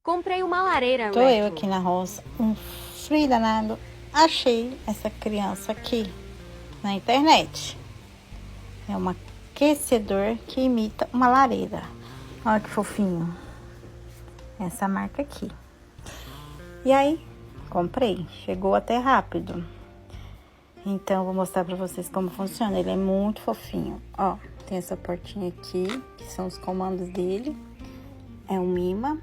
Comprei uma lareira Tô retro. eu aqui na roça, um frio danado. Achei essa criança aqui na internet. É um aquecedor que imita uma lareira. Olha que fofinho. Essa marca aqui. E aí, comprei. Chegou até rápido. Então, vou mostrar pra vocês como funciona. Ele é muito fofinho. Ó, tem essa portinha aqui, que são os comandos dele. É um imã.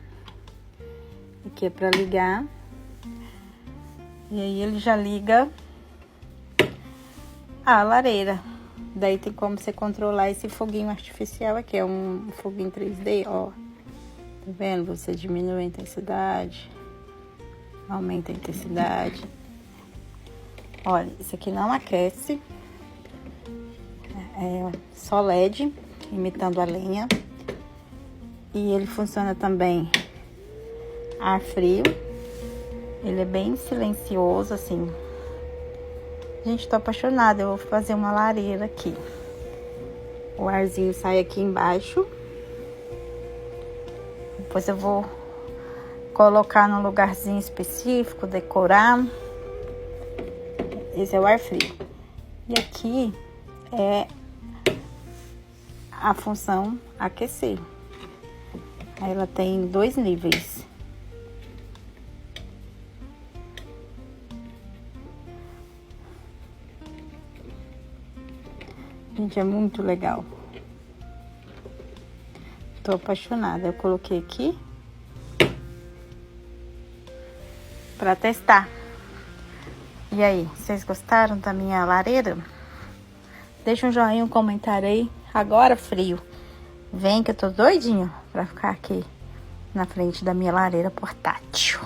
Aqui é pra ligar. E aí, ele já liga a lareira. Daí, tem como você controlar esse foguinho artificial aqui. É um foguinho 3D, ó. Tá vendo? Você diminui a intensidade. Aumenta a intensidade. Olha, isso aqui não aquece. É só LED, imitando a lenha. E ele funciona também ar frio. Ele é bem silencioso, assim. Gente, tô apaixonada. Eu vou fazer uma lareira aqui. O arzinho sai aqui embaixo. Depois eu vou colocar num lugarzinho específico, decorar. Esse é o ar frio. E aqui é a função aquecer. Ela tem 2 níveis. Gente, é muito legal. Tô apaixonada. Eu coloquei aqui pra testar. E aí, vocês gostaram da minha lareira? Deixa um joinha, um comentário aí. Agora, frio. Vem que eu tô doidinho pra ficar aqui na frente da minha lareira portátil.